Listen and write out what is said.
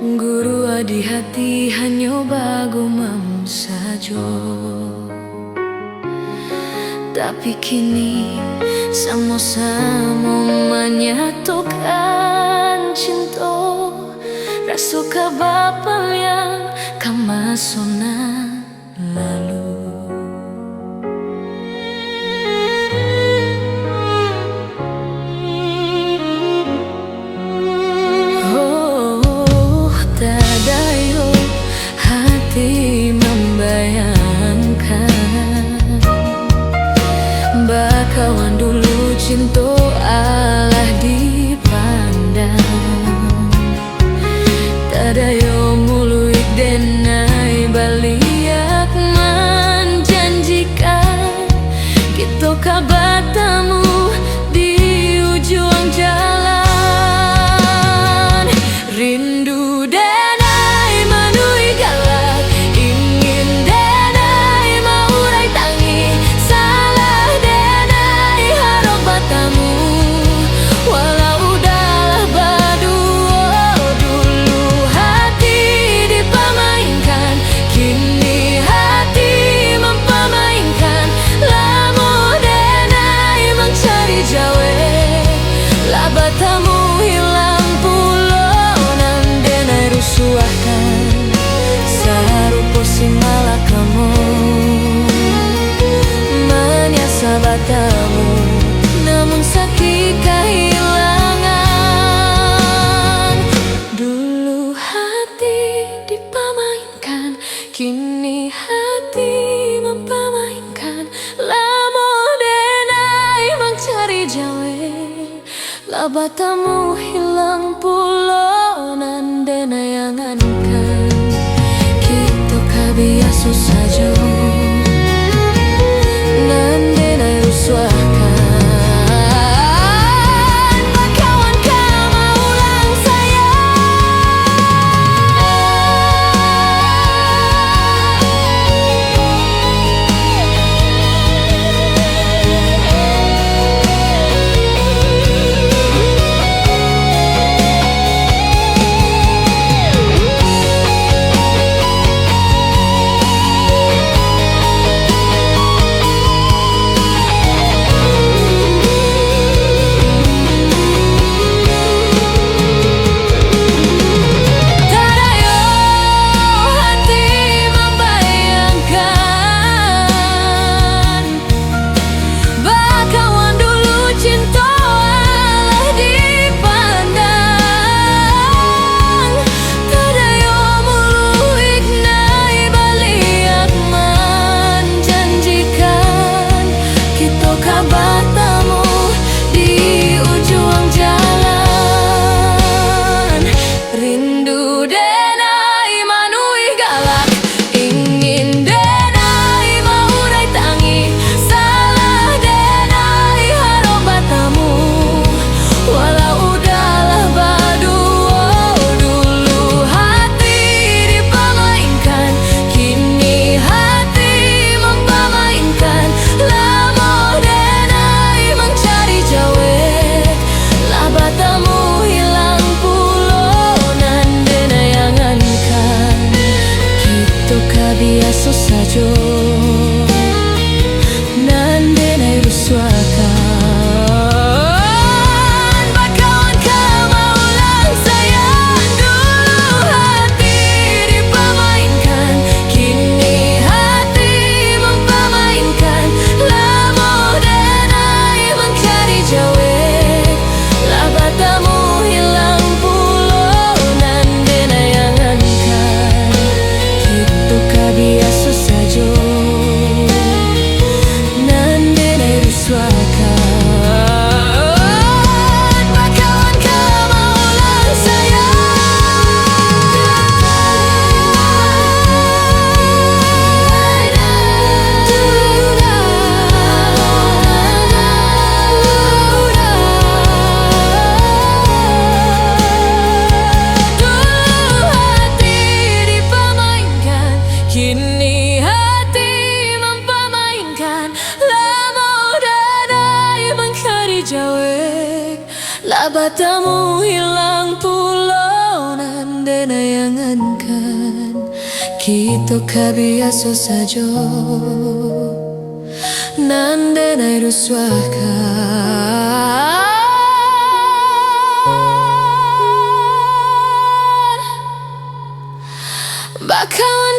Guru adi hati hanya bagumam saja. Tapi kini sama-sama menyatukan cinta. Rasa kabapal yang kamasona lalu. Kawan dulu cinta alah dipandang, tada yo muluik denai baliak menjanjikan kita kabatamu di ujung jalan. Rindu denai manui galak, ingin denai maurai tangi, salah denai harap batamu. Walau udahlah berdua dulu hati dipamainkan, kini hati mempamainkan. Lamo denai mencari jawe, lah batamu hilang pulau nan denai rusuahkan. Sarupo simala kamu menyasa batamu, namun sakit kehilangan. Dulu hati dipamainkan, kini hati mempamainkan. Lamo denai mencari jawe, lah batamu hilang pulau nan denai angankan. Kita kabiasa saja nan denai rusuahkan. Bakawan kama ulang biasa saja nan denai rusuahkan. Bakawan kama ulang sayang, dulu hati dipamainkan, kini hati mempamainkan. Lamo denai mencari jawe, lah batamu hilang pulau nan denai angankan. Kita biasa saja nan denai rusuahkan. Bakawan kama ulang kini hati mempamainkan. Lamo denai mencari jawe, lah batamu hilang pulau nan denai pertahankan. Kita biasa saja, nandenai ruswakan. Bakalan